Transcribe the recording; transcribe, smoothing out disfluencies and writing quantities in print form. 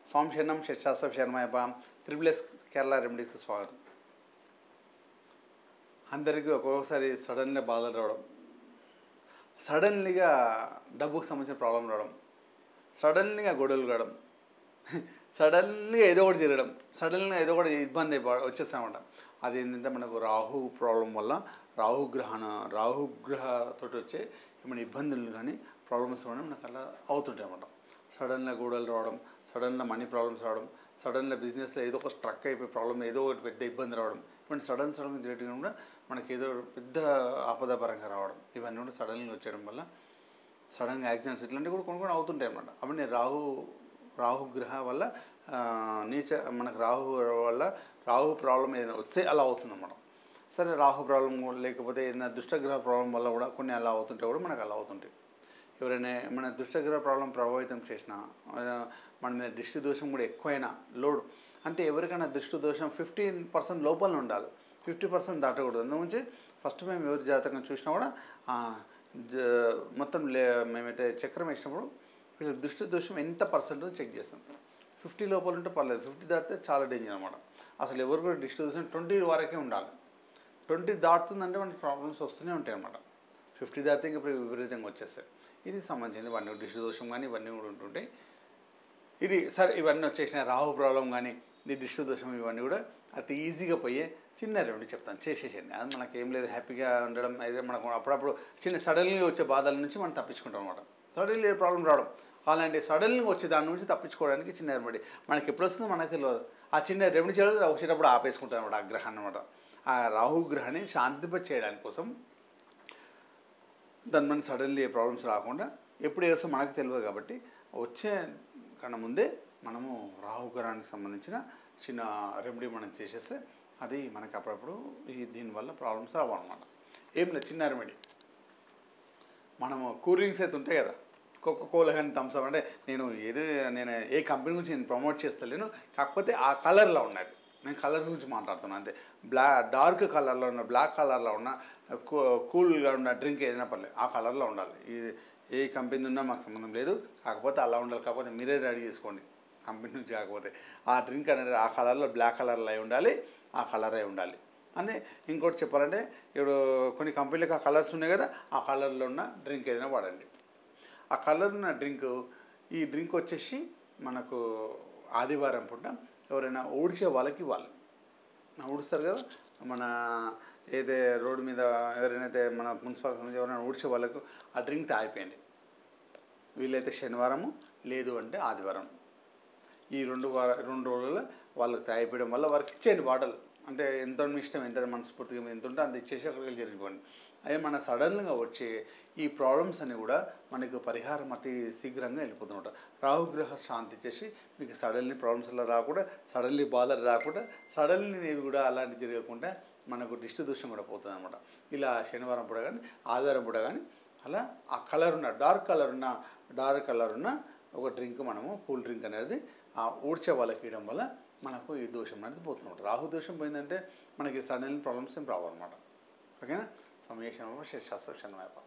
స్వాం శరణం షట్శాస్త్ర శరణమయ్యప్ప. త్రిబుల్ కేరళ రెమెడీస్కి స్వాగతం. అందరికీ ఒక్కొక్కసారి సడన్గా బాధలు రావడం, సడన్లీగా డబ్బుకు సంబంధించిన ప్రాబ్లం రావడం, సడన్లీగా గొడవలు రావడం, సడన్లీగా ఏదో ఒకటి జరగడం, సడన్గా ఏదో ఒకటి ఇబ్బంది వచ్చేస్తామంట. అది ఏంటంటే మనకు రాహు ప్రాబ్లం వల్ల రాహుగ్రహతో వచ్చే ఏమైనా ఇబ్బందులు కానీ ప్రాబ్లమ్స్ రావడం మనకు అలా అవుతుంటాయి అన్నమాట. సడన్గా గొడవలు రావడం, సడన్గా మనీ ప్రాబ్లమ్స్ రావడం, సడన్గా బిజినెస్లో ఏదో ఒక స్ట్రక్ అయిపోయి ప్రాబ్లం, ఏదో ఒకటి పెద్ద ఇబ్బంది రావడం, ఇవన్నీ సడన్ జరిగేటివి కూడా మనకి ఏదో పెద్ద ఆపదాపరంగా రావడం, ఇవన్నీ కూడా సడన్గా వచ్చేయడం వల్ల సడన్గా యాక్సిడెంట్స్ ఇట్లాంటివి కూడా కొన్ని అవుతుంటాయి అన్నమాట. అవన్నీ రాహుగ్రహ వల్ల మనకు రాహు ప్రాబ్లం ఏదైనా వస్తే అలా అవుతుందన్నమాట. సరే, రాహు ప్రాబ్లం లేకపోతే ఏదైనా దుష్టగ్రహ ప్రాబ్లం వల్ల కూడా కొన్ని అలా అవుతుంటే కూడా మనకు అలా అవుతుంటాయి. ఎవరైనా మన దుష్టగ్రహ ప్రాబ్లం ప్రభావితం చేసినా, మన మీద దృష్టి దోషం కూడా ఎక్కువైనా లోడ్ అంటే ఎవరికైనా దృష్టి దోషం 15% లోపల ఉండాలి, 50% దాటకూడదు. అందుగురించి ఫస్ట్ మేము ఎవరి జాతకం చూసినా కూడా మొత్తం మేమైతే చక్రం వేసినప్పుడు వీళ్ళకి దృష్టి దోషం ఎంత పర్సెంట్ చెక్ చేస్తాం. 50 లోపల ఉంటే పర్లేదు, 50 దాటితే చాలా డేంజర్ అనమాట. అసలు ఎవరు కూడా దృష్టి దోషం 20 వరకే ఉండాలి. 20 దాటుతుందంటే మనకి ప్రాబ్లమ్స్ వస్తూనే ఉంటాయి అన్నమాట. 50 దాటితే ఇంకా విపరీతంగా వచ్చేస్తాయి. ఇది సంబంధించింది ఇవన్నీ దృష్టి దోషం కానీ ఇవన్నీ కూడా ఉంటుంటాయి. ఇది సరే, ఇవన్నీ వచ్చేసిన రాహు ప్రాబ్లం కానీ ఈ దృష్టి దోషం ఇవన్నీ కూడా అతి ఈజీగా పోయే చిన్న రెమెడీ చెప్తాను, చేసేసేయండి. అది మనకేం లేదు, హ్యాపీగా ఉండడం. అయితే మనకు అప్పుడప్పుడు చిన్న సడన్గా వచ్చే బాధల నుంచి మనం తప్పించుకుంటాం అనమాట. సడన్లీ ప్రాబ్లం రావడం, అలాంటి సడన్గా వచ్చే దాని నుంచి తప్పించుకోవడానికి చిన్న రెమెడీ మనకి ఎప్పుడు వస్తుందో మనకు తెలియదు. ఆ చిన్న రెమెడీ చేయడం వచ్చేటప్పుడు ఆపేసుకుంటాం అనమాట. ఆ గ్రహాన్ని అనమాట, ఆ రాహుగ్రహాన్ని శాంతింప చేయడానికి కోసం దాని మన సడన్లీ ప్రాబ్లమ్స్ రాకుండా ఎప్పుడు వేస్తే మనకు తెలియదు కాబట్టి వచ్చే కన్నా ముందే మనము రాహుగ్రహానికి సంబంధించిన చిన్న రెమెడీ మనం చేసేస్తే అది మనకి అప్పుడప్పుడు దీనివల్ల ప్రాబ్లమ్స్ రావన్నమాట. ఏం లేదు, చిన్న రెమెడీ. మనము కూల్ డ్రింక్స్ అయితే ఉంటాయి కదా, కోకోకోలా కానీ థమ్స్అప్, అంటే నేను ఏ కంపెనీ గురించి నేను ప్రమోట్ చేస్తలేను, కాకపోతే ఆ కలర్లో ఉన్నది, నేను కలర్స్ గురించి మాట్లాడుతున్నాను అంతే. డార్క్ కలర్లో ఉన్న, బ్లాక్ కలర్లో ఉన్న కూల్గా ఉన్న డ్రింక్ ఏదైనా పర్లేదు, ఆ కలర్లో ఉండాలి. ఇది ఏ కంపెనీ ఉన్నా మాకు సంబంధం లేదు, కాకపోతే అలా ఉండాలి. కాకపోతే మీరే రెడీ చేసుకోండి కంపెనీ నుంచి. కాకపోతే ఆ డ్రింక్ అనేది ఆ కలర్లో, బ్లాక్ కలర్లో అయి ఉండాలి, ఆ కలర్ అయి ఉండాలి. అంటే ఇంకోటి చెప్పాలంటే, ఇప్పుడు కొన్ని కంపెనీలకు ఆ కలర్స్ ఉన్నాయి కదా, ఆ కలర్లో ఉన్న డ్రింక్ ఏదైనా వాడండి. ఆ కలర్ ఉన్న ఈ డ్రింక్ వచ్చేసి మనకు ఆదివారం పూట ఎవరైనా ఊడ్చే వాళ్ళకి ఇవ్వాలి. ఊడుస్తారు కదా, మన ఏదే రోడ్డు మీద ఎవరైనా మన మున్సిపాలిటీ నుంచి ఎవరైనా ఊడ్చే వాళ్ళకు ఆ డ్రింక్ తాగిపోయండి. వీలైతే శనివారము, లేదు అంటే ఆదివారం, ఈ 2 రోజుల్లో వాళ్ళకి తాగిపోయడం వల్ల వారికి ఇచ్చేయండి బాటలు. అంటే ఎంత మీ ఇష్టం, ఎంత మనస్ఫూర్తిగా ఎంత ఉంటే అంత ఇచ్చేసి అక్కడికి జరిగిపోండి. అదే మన సడన్గా వచ్చే ఈ ప్రాబ్లమ్స్ అన్నీ కూడా మనకు పరిహారం అతి శీఘ్రంగా వెళ్ళిపోతుంటారు. రాహుగ్రహ శాంతి చేసి మీకు సడన్లీ ప్రాబ్లమ్స్ అలా రాకుండా, సడన్లీ బాధలు రాకుండా, సడన్లీ కూడా అలాంటివి జరగకుండా మనకు దిష్టి దోషం కూడా పోతుంది అనమాట. ఇలా శనివారం పూట కానీ ఆదివారం పూట కానీ అలా ఆ కలర్ ఉన్న డార్క్ కలర్ ఉన్న ఒక డ్రింక్, మనము కూల్ డ్రింక్ అనేది ఆ ఊడ్చే వాళ్ళకి ఇవ్వడం వల్ల మనకు ఈ దోషం అనేది పోతుందన్నమాట. రాహు దోషం పోయిందంటే మనకి సడన్ ప్రాబ్లమ్స్ ఏం రావు అనమాట. ఓకేనా? సమయేశం శాస్త్ర శరణమయ్యప్ప.